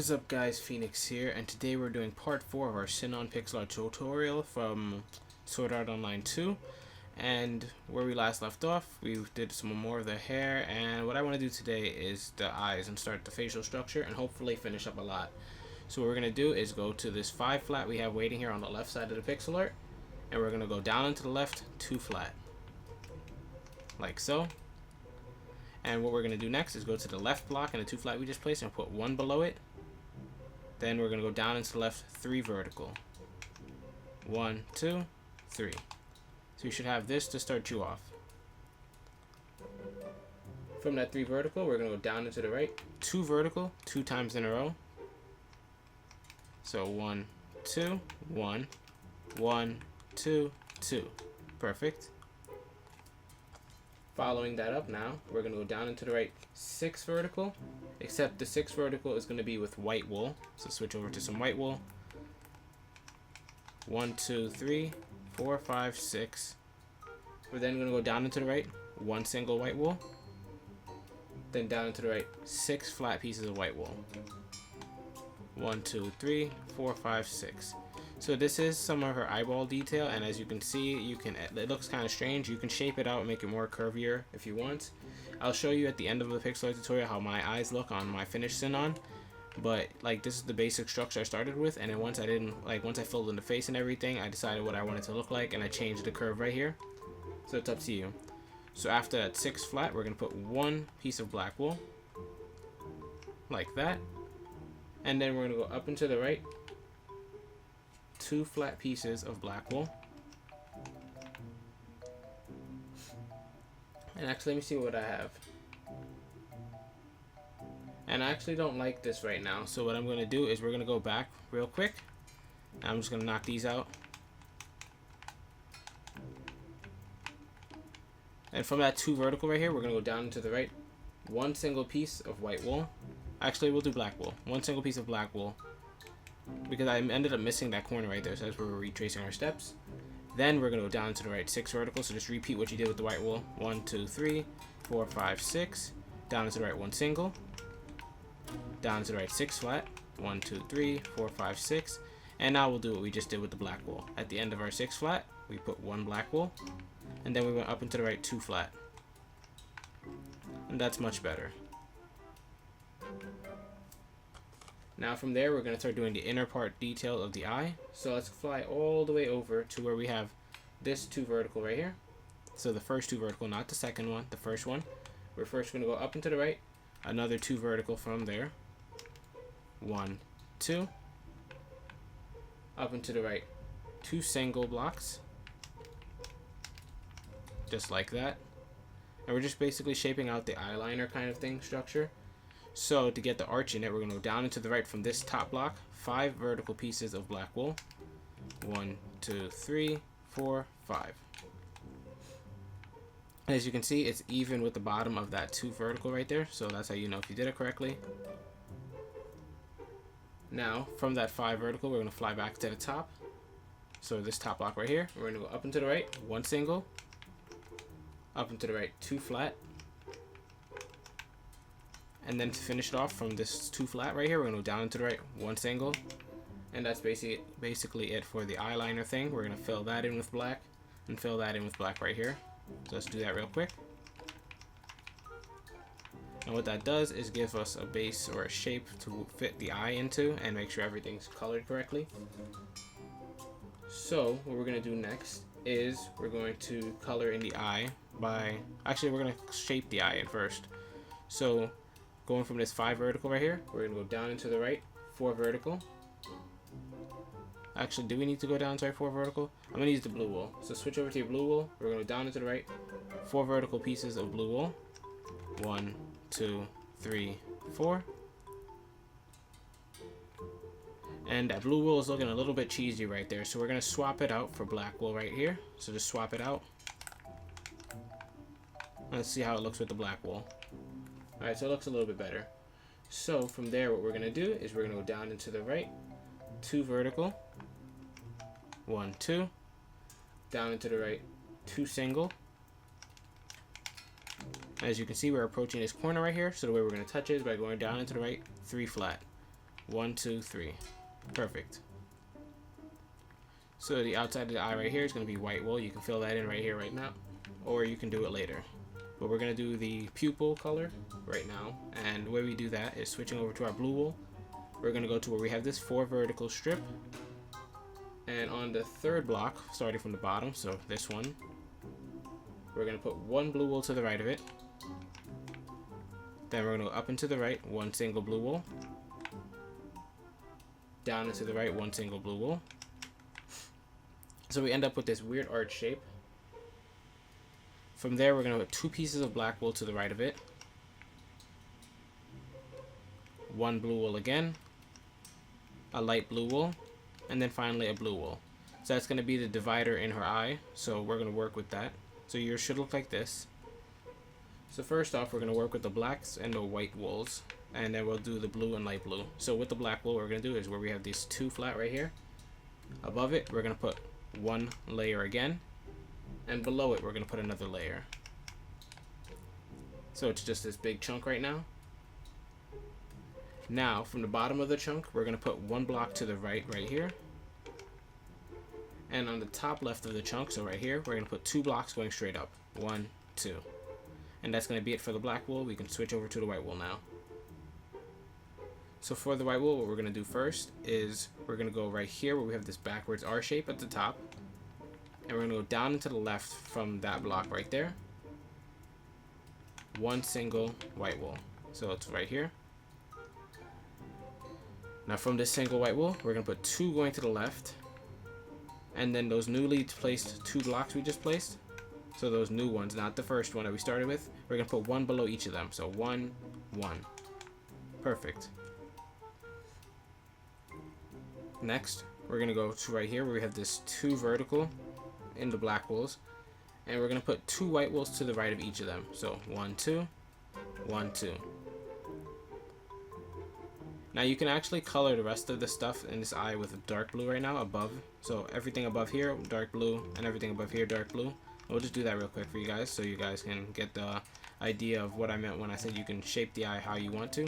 What is up guys, Phoenix here, and today we're doing part 4 of our Sinon pixel art tutorial from Sword Art Online 2. And where we last left off, we did some more of the hair, and what I want to do today is the eyes and start the facial structure and hopefully finish up a lot. So what we're going to do is go to this 5 flat we have waiting here on the left side of the pixel art, and we're going to go down and to the left 2 flat, like so. And what we're going to do next is go to the left block and the 2 flat we just placed and put 1 below it. Then we're going to go down into the left 3 vertical. 1, 2, 3. So you should have this to start you off. From that 3 vertical, we're going to go down into the right 2 vertical 2 times in a row. So 1, 2, 1, 1, 2, 2. Perfect. Following that up now, we're going to go down into the right 6 vertical, except the 6 vertical is going to be with white wool. So switch over to some white wool. 1, 2, 3, 4, 5, 6. We're then going to go down into the right 1 single white wool. Then down into the right 6 flat pieces of white wool. 1, 2, 3, 4, 5, 6. So this is some of her eyeball detail, and as you can see, it looks kind of strange. You can shape it out and make it more curvier if you want. I'll show you at the end of the pixel art tutorial how my eyes look on my finished Sinon. But like, this is the basic structure I started with, and then once I filled in the face and everything, I decided what I wanted to look like, and I changed the curve right here. So it's up to you. So after that 6 flat, we're gonna put 1 piece of black wool, like that, and then we're gonna go up and to the right 2 flat pieces of black wool. And actually, let me see what I have. And I actually don't like this right now, so what I'm going to do is we're going to go back real quick. I'm just going to knock these out. And from that 2 vertical right here, we're going to go down into the right 1 single piece of white wool. Actually, we'll do black wool. 1 single piece of black wool, because I ended up missing that corner right there, so that's where we're retracing our steps. Then we're going to go down to the right 6 vertical, so just repeat what you did with the white wool. 1, 2, 3, 4, 5, 6. Down to the right 1 single. Down to the right 6 flat. 1, 2, 3, 4, 5, 6. And now we'll do what we just did with the black wool. At the end of our 6 flat, we put 1 black wool. And then we went up into the right 2 flat. And that's much better. Now from there, we're going to start doing the inner part detail of the eye. So let's fly all the way over to where we have this 2 vertical right here. So the first 2 vertical, not the second one, the first one. We're first going to go up and to the right, another 2 vertical from there. 1, 2. Up and to the right, 2 single blocks. Just like that. And we're just basically shaping out the eyeliner kind of thing structure. So to get the arch in it, we're going to go down and to the right from this top block, 5 vertical pieces of black wool. 1, 2, 3, 4, 5. As you can see, it's even with the bottom of that 2 vertical right there, so that's how you know if you did it correctly. Now, from that 5 vertical, we're going to fly back to the top. So this top block right here, we're going to go up and to the right, 1 single. Up and to the right, 2 flat. And then to finish it off from this 2 flat right here, we're going to go down and to the right, 1 single. And that's basically it for the eyeliner thing. We're going to fill that in with black and fill that in with black right here. So let's do that real quick. And what that does is give us a base or a shape to fit the eye into and make sure everything's colored correctly. So what we're going to do next is we're going to color in the eye by... Actually, we're going to shape the eye in first. So going from this 5 vertical right here, we're going to go down into the right 4 vertical. Actually, do we need to go down to our 4 vertical? I'm going to use the blue wool. So switch over to your blue wool. We're going to go down into the right 4 vertical pieces of blue wool. 1, 2, 3, 4. And that blue wool is looking a little bit cheesy right there, so we're going to swap it out for black wool right here. So just swap it out. Let's see how it looks with the black wool. Alright, so it looks a little bit better. So from there, what we're going to do is we're going to go down into the right 2 vertical. 1, 2. Down into the right 2 single. As you can see, we're approaching this corner right here, so the way we're going to touch it is by going down into the right 3 flat. 1, 2, 3. Perfect. So the outside of the eye right here is going to be white wool. You can fill that in right here, right now, or you can do it later. But we're going to do the pupil color right now, and the way we do that is switching over to our blue wool. We're going to go to where we have this 4 vertical strip, and on the third block, starting from the bottom, so this one, we're going to put 1 blue wool to the right of it. Then we're going to go up and to the right, 1 single blue wool. Down and to the right, 1 single blue wool. So we end up with this weird arch shape. From there, we're going to put 2 pieces of black wool to the right of it. 1 blue wool again. A light blue wool. And then finally a blue wool. So that's going to be the divider in her eye. So we're going to work with that. So yours should look like this. So first off, we're going to work with the blacks and the white wools. And then we'll do the blue and light blue. So with the black wool, what we're going to do is where we have these 2 flat right here. Above it, we're going to put 1 layer again. And below it, we're going to put another layer. So it's just this big chunk right now. Now, from the bottom of the chunk, we're going to put 1 block to the right here. And on the top left of the chunk, so right here, we're going to put 2 blocks going straight up. 1, 2. And that's going to be it for the black wool. We can switch over to the white wool now. So for the white wool, what we're going to do first is we're going to go right here where we have this backwards R shape at the top. And we're going to go down and to the left from that block right there. 1 single white wool. So it's right here. Now from this single white wool, we're going to put 2 going to the left. And then those newly placed 2 blocks we just placed. So those new ones, not the first one that we started with. We're going to put 1 below each of them. So 1, 1. Perfect. Next, we're going to go to right here where we have this 2 vertical in the black wools. And we're going to put 2 white wools to the right of each of them. So 1, 2, 1, 2. Now you can actually color the rest of the stuff in this eye with a dark blue right now above. So everything above here, dark blue, and everything above here, dark blue. We'll just do that real quick for you guys so you guys can get the idea of what I meant when I said you can shape the eye how you want to.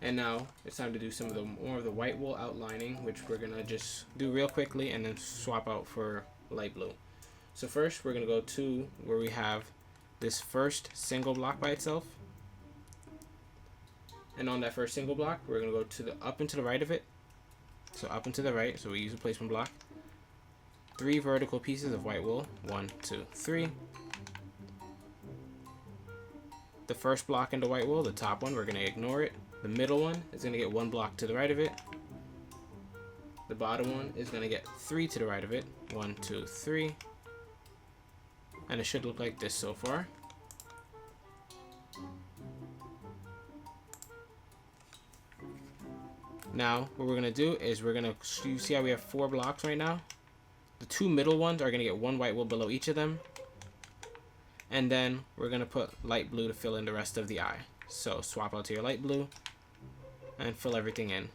And now it's time to do some of the more of the white wool outlining, which we're gonna just do real quickly and then swap out for light blue. So first we're gonna go to where we have this first single block by itself. And on that first single block, we're gonna go to the up and to the right of it. So up and to the right, so we use a placement block. 3 vertical pieces of white wool. 1, 2, 3. The first block in the white wool, the top one, we're gonna ignore it. The middle one is going to get 1 block to the right of it. The bottom one is going to get 3 to the right of it. 1, 2, 3. And it should look like this so far. Now, what we're going to do is we're going to, you see how we have 4 blocks right now? The 2 middle ones are going to get 1 white wool below each of them. And then we're going to put light blue to fill in the rest of the eye. So swap out to your light blue and fill everything in.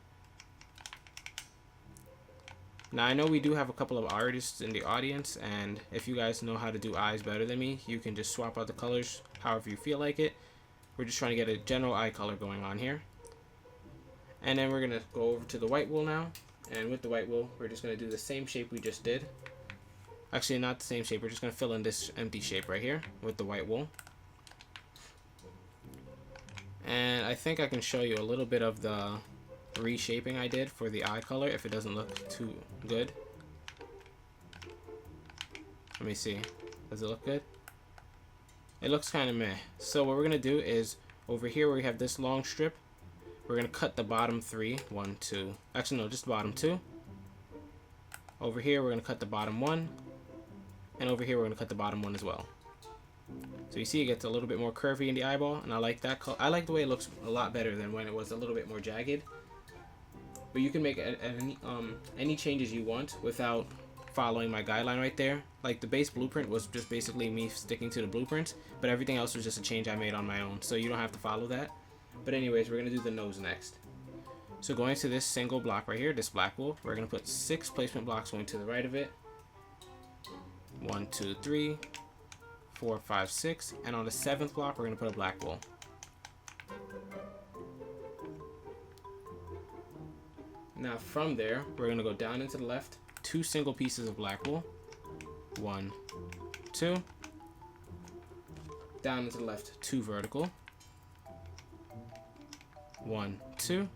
Now I know we do have a couple of artists in the audience, and if you guys know how to do eyes better than me, you can just swap out the colors however you feel like it. We're just trying to get a general eye color going on here. And then we're going to go over to the white wool now, and with the white wool we're just going to do the same shape we just did. Actually, not the same shape, we're just going to fill in this empty shape right here with the white wool. And I think I can show you a little bit of the reshaping I did for the eye color if it doesn't look too good. Let me see. Does it look good? It looks kind of meh. So what we're going to do is over here where we have this long strip, we're going to cut the bottom 3. 1, 2. Actually, no, just the bottom 2. Over here, we're going to cut the bottom 1. And over here, we're going to cut the bottom 1 as well. So you see it gets a little bit more curvy in the eyeball, and I like that. I like the way it looks a lot better than when it was a little bit more jagged. But you can make any changes you want without following my guideline right there. Like the base blueprint was just basically me sticking to the blueprint, but everything else was just a change I made on my own. So you don't have to follow that. But anyways, we're going to do the nose next. So going to this single block right here, this black wool, we're going to put 6 placement blocks going to the right of it. 1, 2, 3. 4, 5, 6, and on the 7th block we're going to put a black wool. Now from there, we're going to go down into the left, 2 single pieces of black wool. 1, 2. Down into the left, 2 vertical. 1, 2.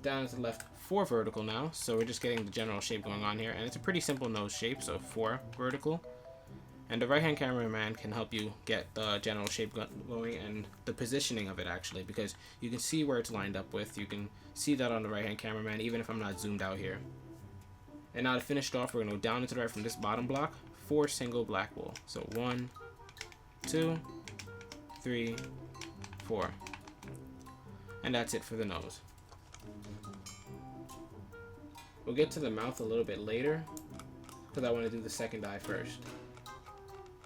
Down into the left, 4 vertical now. So we're just getting the general shape going on here. And it's a pretty simple nose shape, so 4 vertical. And the right-hand cameraman can help you get the general shape going and the positioning of it, actually, because you can see where it's lined up with. You can see that on the right-hand cameraman, even if I'm not zoomed out here. And now to finish it off, we're going to go down into the right from this bottom block, 4 single black wool. So 1, 2, 3, 4. And that's it for the nose. We'll get to the mouth a little bit later, because I want to do the second eye first.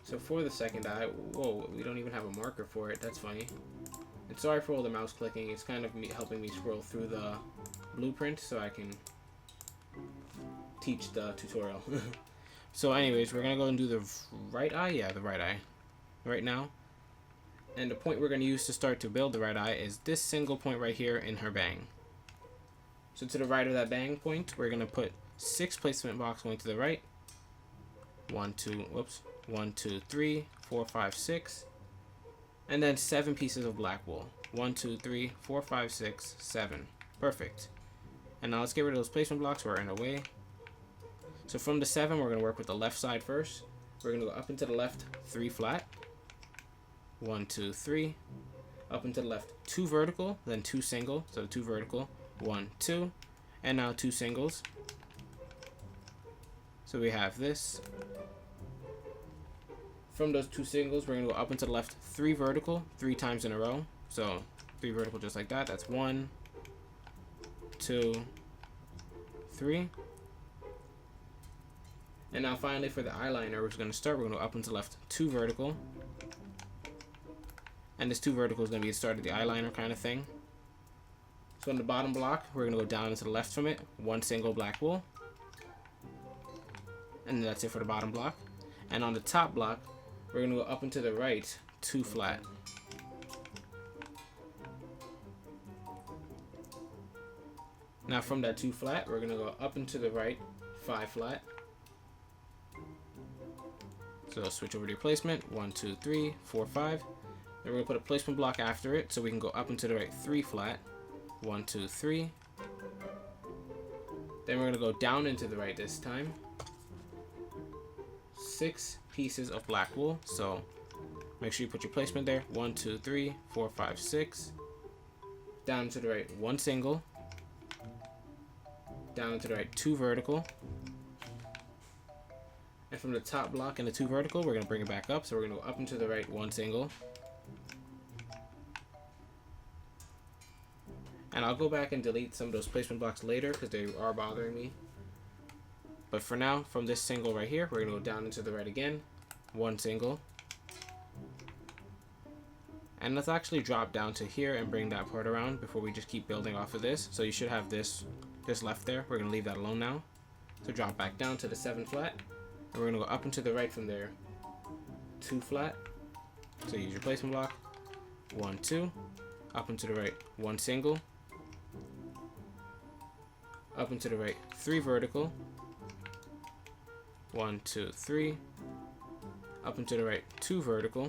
So for the second eye, whoa, we don't even have a marker for it. That's funny. And sorry for all the mouse clicking. It's kind of helping me scroll through the blueprint so I can teach the tutorial. So anyways, we're going to go and do the right eye. Yeah, the right eye right now. And the point we're going to use to start to build the right eye is this single point right here in her bang. So to the right of that bang point, we're going to put 6 placement blocks going to the right. 1, 2, 3, 4, 5, 6. And then 7 pieces of black wool. 1, 2, 3, 4, 5, 6, 7. Perfect. And now let's get rid of those placement blocks. We're in a way. So from the 7, we're going to work with the left side first. We're going to go up into the left, 3 flat. 1, 2, 3. Up into the left, 2 vertical, then 2 single. So 2 vertical, 1, 2. And now 2 singles. So we have this. From those 2 singles, we're going to go up into the left, 3 vertical, 3 times in a row. So 3 vertical just like that. That's 1, 2, 3. And now finally for the eyeliner, we're just going to start. We're going to go up into the left, 2 vertical. And this 2 vertical is going to be the start of the eyeliner kind of thing. So on the bottom block, we're going to go down into the left from it, 1 single black wool. And that's it for the bottom block. And on the top block, we're going to go up into the right, 2 flat. Now from that 2 flat, we're going to go up into the right, 5 flat. So switch over to your placement, 1, 2, 3, 4, 5. Then we're going to put a placement block after it, so we can go up into the right, 3 flat. 1, 2, 3. Then we're going to go down into the right this time. 6 pieces of black wool, so make sure you put your placement there. 1, 2, 3, 4, 5, 6. Down to the right, 1 single. Down to the right, 2 vertical. And from the top block and the 2 vertical, we're going to bring it back up. So we're going to go up and to the right, 1 single. And I'll go back and delete some of those placement blocks later because they are bothering me. But for now, from this single right here, we're going to go down into the right again. 1 single. And let's actually drop down to here and bring that part around before we just keep building off of this. So you should have this left there. We're going to leave that alone now. So drop back down to the 7 flat. And we're going to go up and to the right from there. 2 flat. So use your placement block. 1, 2. Up and to the right, 1 single. Up and to the right, 3 vertical. 1, 2, 3. Up and to the right, 2 vertical.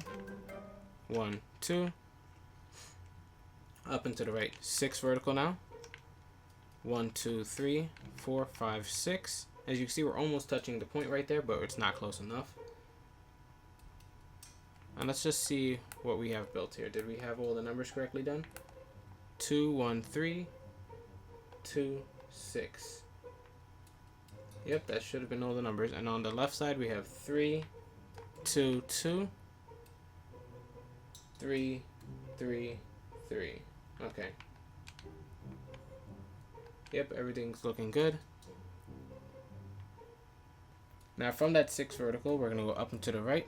1, 2. Up and to the right, 6 vertical now. 1, 2, 3, 4, 5, 6. As you can see, we're almost touching the point right there, but it's not close enough. And let's just see what we have built here. Did we have all the numbers correctly done? 2, 1, 3, 2, 6. Yep, that should have been all the numbers. And on the left side, we have 3, 2, 2, 3, 3, 3. Okay. Yep, everything's looking good. Now from that 6 vertical, we're going to go up and to the right,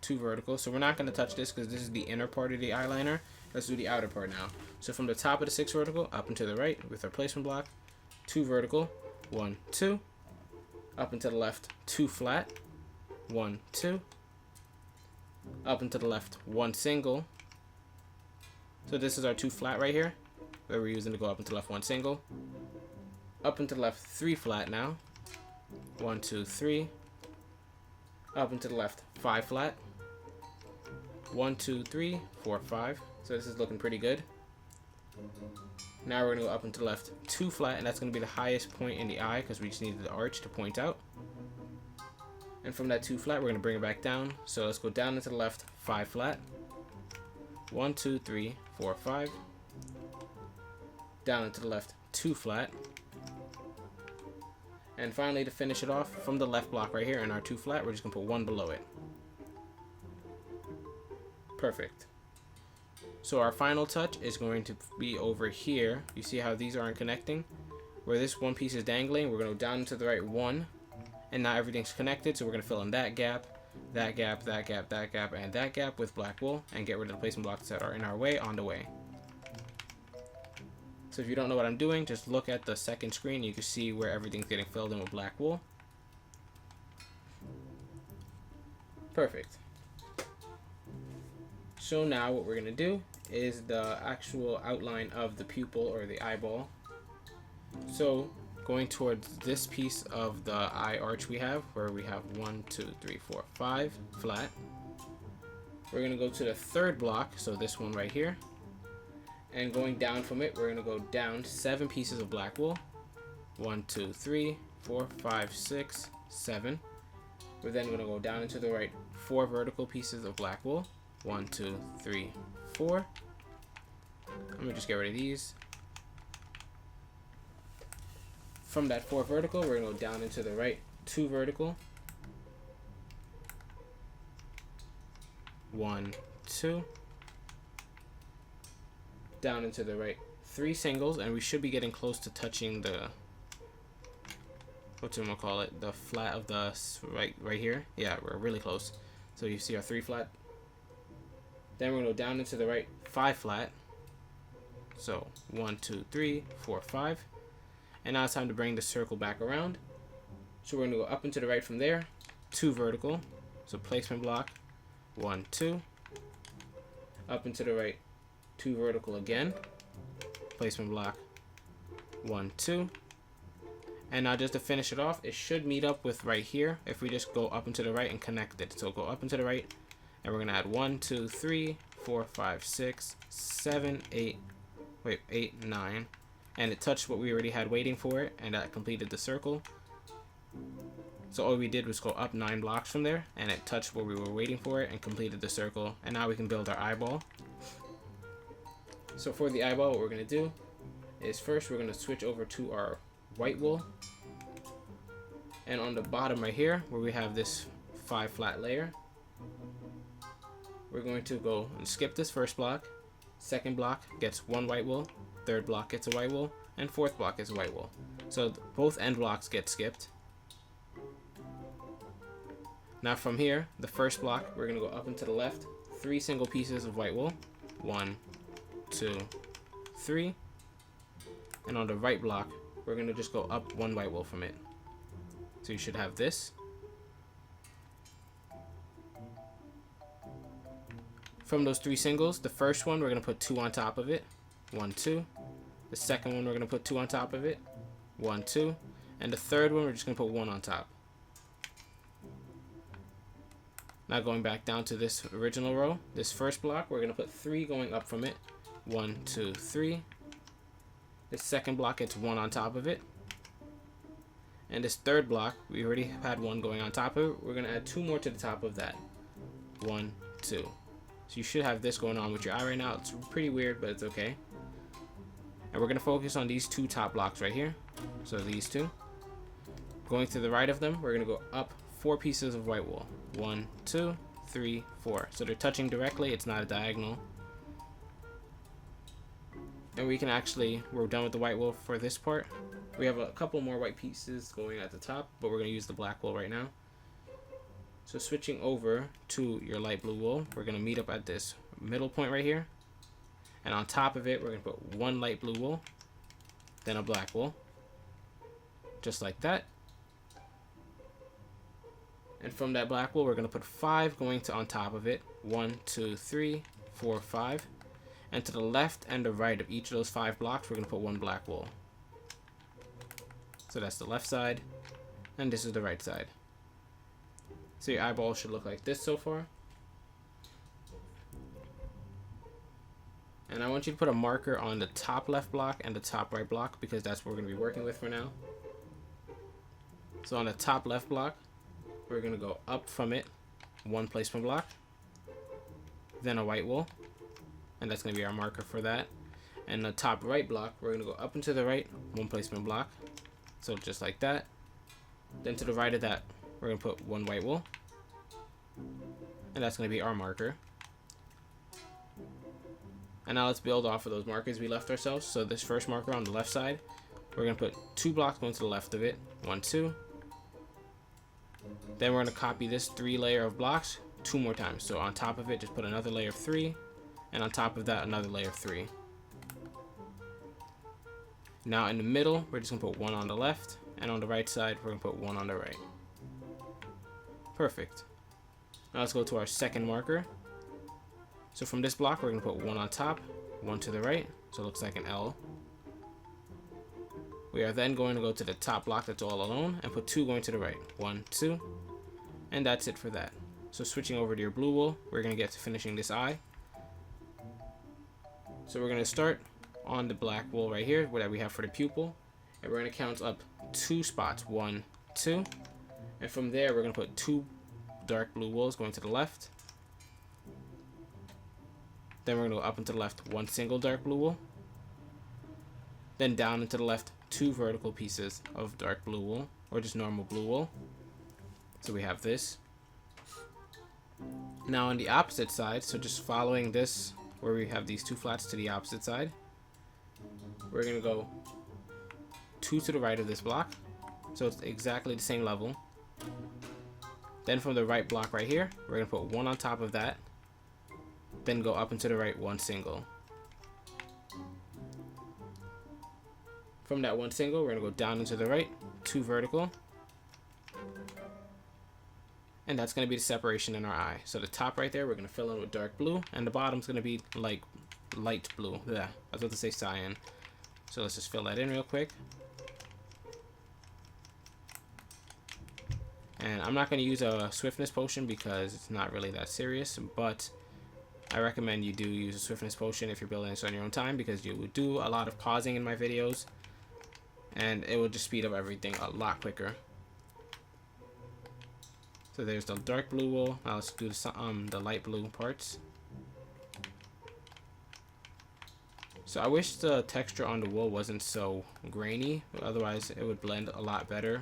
2 vertical. So we're not going to touch this because this is the inner part of the eyeliner. Let's do the outer part now. So from the top of the 6 vertical, up and to the right with our placement block, 2 vertical, 1, 2. Up and to the left, 2 flat, 1, 2. Up and to the left, 1 single. So this is our 2 flat right here that we're using to go up and to the left, 1 single. up and to the left 3 flat now. 1, 2, 3. Up and to the left 5 flat. 1, 2, 3, 4, 5. So this is looking pretty good. Now we're going to go up and to the left 2 flat, and that's going to be the highest point in the eye because we just needed the arch to point out. And from that 2 flat, we're going to bring it back down. So let's go down and to the left 5 flat. 1, 2, 3, 4, 5. Down and to the left 2 flat. And finally, to finish it off, from the left block right here in our 2 flat, we're just going to put 1 below it. Perfect. So our final touch is going to be over here. You see how these aren't connecting? Where this one piece is dangling, we're going to go down to the right 1. And now everything's connected, so we're going to fill in that gap, that gap, that gap, that gap, and that gap with black wool, and get rid of the placement blocks that are in our way on the way. So if you don't know what I'm doing, just look at the second screen. You can see where everything's getting filled in with black wool. Perfect. So now what we're going to do is the actual outline of the pupil or the eyeball. So going towards this piece of the eye arch we have, where we have 1, 2, 3, 4, 5 flat. We're going to go to the third block, so this one right here. And going down from it, we're going to go down 7 pieces of black wool. 1, 2, 3, 4, 5, 6, 7. We're then going to go down into the right 4 vertical pieces of black wool. 1, 2, 3, 4. Let me just get rid of these. From that 4 vertical, we're going to go down into the right 2 vertical. 1, 2. Down into the right 3 singles, and we should be getting close to touching the, whatchamacallit, the flat of the right here. Yeah, we're really close. So you see our 3 flat. Then we're going to go down into the right 5 flat. So 1, 2, 3, 4, 5. And now it's time to bring the circle back around. So we're going to go up into the right from there, 2 vertical. So placement block, 1, 2. Up into the right, 2 vertical again. Placement block, 1, 2. And now just to finish it off, it should meet up with right here if we just go up and to the right and connect it. So go up and to the right, and we're going to add 1, 2, 3, 4, 5, 6, 7, 8, 9. And it touched what we already had waiting for it, and that completed the circle. So all we did was go up 9 blocks from there, and it touched where we were waiting for it and completed the circle. And now we can build our eyeball. So for the eyeball, what we're going to do is first we're going to switch over to our white wool. And on the bottom right here, where we have this 5 flat layer, we're going to go and skip this first block. Second block gets 1 white wool. Third block gets a white wool. And fourth block gets a white wool. So both end blocks get skipped. Now from here, the first block, we're going to go up and to the left. 3 single pieces of white wool. 1, 2, 3. And on the right block, we're going to just go up 1 white wool from it. So you should have this. From those 3 singles, the first one, we're going to put 2 on top of it. 1, 2. The second one, we're going to put 2 on top of it. 1, 2. And the third one, we're just going to put 1 on top. Now going back down to this original row, this first block, we're going to put 3 going up from it. 1, 2, 3. This second block gets 1 on top of it. And this third block, we already had 1 going on top of it. We're going to add 2 more to the top of that. 1, 2. So you should have this going on with your eye right now. It's pretty weird, but it's okay. And we're going to focus on these 2 top blocks right here. So these 2. Going to the right of them, we're going to go up 4 pieces of white wool. 1, 2, 3, 4. So they're touching directly. It's not a diagonal. And we can actually, we're done with the white wool for this part. We have a couple more white pieces going at the top, but we're going to use the black wool right now. So switching over to your light blue wool, we're going to meet up at this middle point right here. And on top of it, we're going to put 1 light blue wool, then a black wool. Just like that. And from that black wool, we're going to put 5 going to on top of it. 1, 2, 3, 4, 5. And to the left and the right of each of those 5 blocks, we're going to put 1 black wool. So that's the left side, and this is the right side. So your eyeball should look like this so far. And I want you to put a marker on the top left block and the top right block because that's what we're going to be working with for now. So on the top left block, we're going to go up from it, one placement block, then a white wool, and that's going to be our marker for that. And the top right block, we're going to go up and to the right, one placement block, so just like that. Then to the right of that, we're going to put one white wool, and that's going to be our marker. And now let's build off of those markers we left ourselves. So this first marker on the left side, we're going to put 2 blocks going to the left of it, 1, 2. Then we're going to copy this 3 layer of blocks 2 more times. So on top of it, just put another layer of 3, and on top of that, another layer of 3. Now in the middle, we're just going to put 1 on the left, and on the right side, we're going to put 1 on the right. Perfect. Now let's go to our second marker. So from this block, we're going to put 1 on top, 1 to the right, so it looks like an L. We are then going to go to the top block that's all alone and put 2 going to the right. 1, 2, and that's it for that. So switching over to your blue wool, we're going to get to finishing this eye. So we're going to start on the black wool right here, that we have for the pupil, and we're going to count up 2 spots, 1, 2, and from there we're going to put 2 dark blue wools going to the left. Then we're going to go up and to the left, 1 single dark blue wool. Then down and to the left, 2 vertical pieces of dark blue wool, or just normal blue wool. So we have this. Now on the opposite side, so just following this, where we have these 2 flats to the opposite side, we're going to go 2 to the right of this block. So it's exactly the same level. Then from the right block right here, we're going to put 1 on top of that. Then go up and to the right, 1 single. From that 1 single, we're going to go down and to the right, 2 vertical. And that's going to be the separation in our eye. So the top right there, we're going to fill in with dark blue, and the bottom's going to be like light blue. Yeah, I was about to say cyan. So let's just fill that in real quick. And I'm not going to use a swiftness potion because it's not really that serious, but I recommend you do use a swiftness potion if you're building this on your own time, because you would do a lot of pausing in my videos and it will just speed up everything a lot quicker. So there's the dark blue wool. Now let's do the light blue parts. So I wish the texture on the wool wasn't so grainy, otherwise it would blend a lot better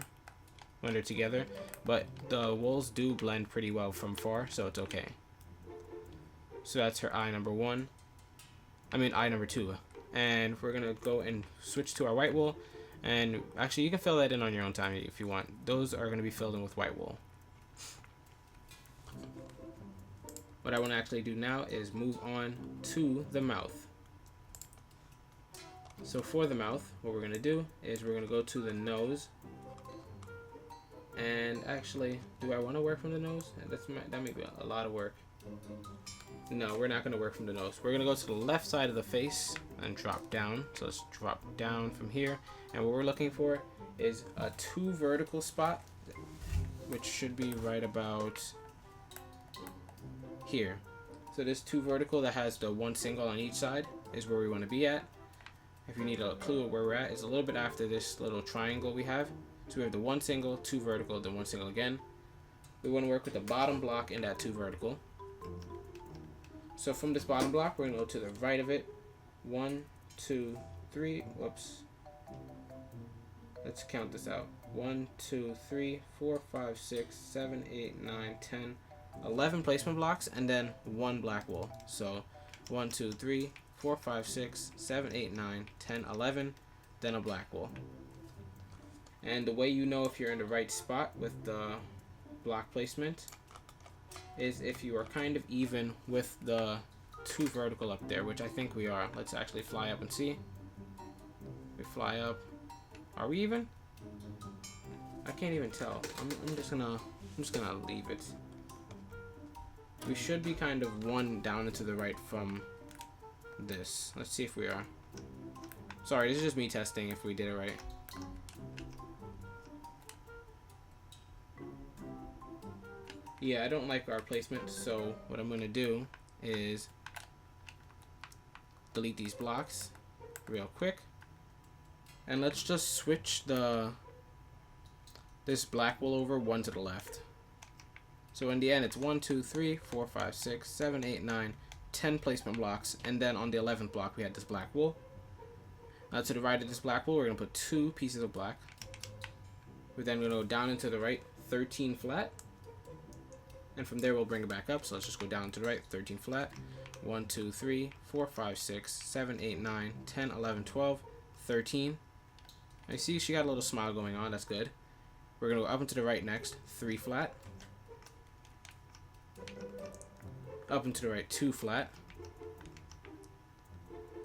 when they're together, but the wools do blend pretty well from far, so it's okay. So that's her eye number 1. I mean eye number 2. And we're gonna go and switch to our white wool. And actually you can fill that in on your own time if you want. Those are gonna be filled in with white wool. What I want to actually do now is move on to the mouth. So for the mouth, what we're gonna do is we're gonna go to the nose. And actually, do I want to work from the nose? That may be a lot of work. No, we're not going to work from the nose. We're going to go to the left side of the face and drop down. So let's drop down from here. And what we're looking for is a 2 vertical spot, which should be right about here. So this 2 vertical that has the 1 single on each side is where we want to be at. If you need a clue of where we're at, it's a little bit after this little triangle we have. So we have the 1 single, 2 vertical, then 1 single again. We want to work with the bottom block in that 2 vertical. So from this bottom block, we're going to go to the right of it. 1, 2, 3. Whoops. Let's count this out. 1, 2, 3, 4, 5, 6, 7, 8, 9, 10, 11 placement blocks, and then 1 black wool. So 1, 2, 3, 4, 5, 6, 7, 8, 9, 10, 11, then a black wool. And the way you know if you're in the right spot with the block placement is if you are kind of even with the 2 vertical up there, which I think we are. Let's actually fly up and see. We fly up. Are we even? I can't even tell. I'm just gonna leave it. We should be kind of 1 down and to the right from this. Let's see if we are. Sorry, this is just me testing if we did it right. Yeah, I don't like our placement, so what I'm going to do is delete these blocks real quick. And let's just switch this black wool over one to the left. So in the end, it's 1, 2, 3, 4, 5, 6, 7, 8, 9, 10 placement blocks. And then on the 11th block, we had this black wool. Now to the right of this black wool, we're going to put 2 pieces of black. We're then going to go down and to the right, 13 flat. And from there, we'll bring it back up. So let's just go down to the right, 13 flat. 1, 2, 3, 4, 5, 6, 7, 8, 9, 10, 11, 12, 13. I see she got a little smile going on. That's good. We're going to go up and to the right next, 3 flat. Up and to the right, 2 flat.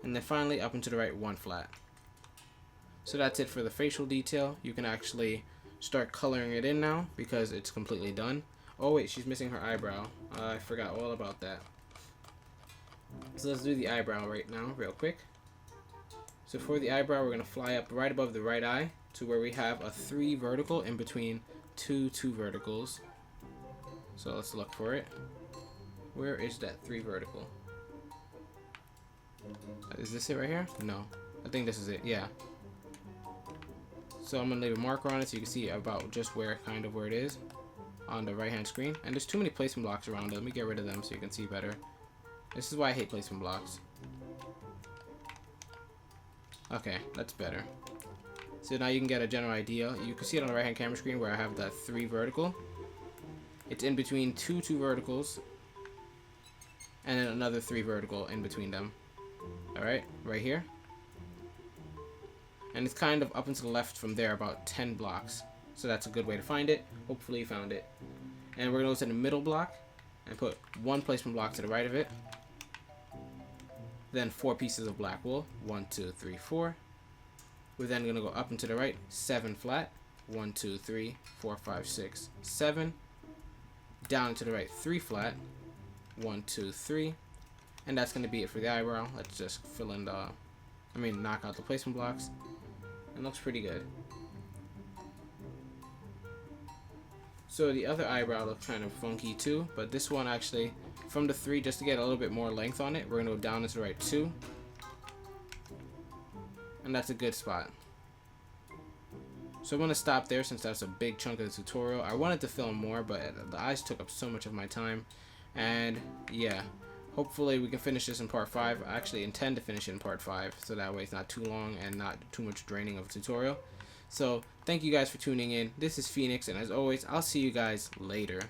And then finally, up and to the right, 1 flat. So that's it for the facial detail. You can actually start coloring it in now because it's completely done. Oh wait, she's missing her eyebrow. I forgot all about that. So let's do the eyebrow right now, real quick. So for the eyebrow, we're going to fly up right above the right eye to where we have a 3 vertical in between 2 verticals. So let's look for it. Where is that 3 vertical? Is this it right here? No. I think this is it. Yeah. So I'm going to leave a marker on it so you can see about just where it is on the right hand screen. And there's too many placement blocks around it. Let me get rid of them so you can see better. This is why I hate placement blocks. Okay, that's better. So now you can get a general idea. You can see it on the right hand camera screen where I have that 3 vertical. It's in between 2 verticals and then another 3 vertical in between them. Alright, right here. And it's kind of up and to the left from there, about 10 blocks. So that's a good way to find it. Hopefully you found it. And we're going to go to the middle block and put 1 placement block to the right of it. Then 4 pieces of black wool. 1, 2, 3, 4. We're then going to go up and to the right, 7 flat. 1, 2, 3, 4, 5, 6, 7. Down to the right, 3 flat. 1, 2, 3. And that's going to be it for the eyebrow. Let's just fill in knock out the placement blocks. It looks pretty good. So the other eyebrow looks kind of funky too, but this one actually, from the 3, just to get a little bit more length on it, we're going to go down and to the right 2. And that's a good spot. So I'm going to stop there since that's a big chunk of the tutorial. I wanted to film more, but the eyes took up so much of my time. And yeah, hopefully we can finish this in part 5. I actually intend to finish it in part 5, so that way it's not too long and not too much draining of a tutorial. So thank you guys for tuning in. This is Phoenix, and as always, I'll see you guys later.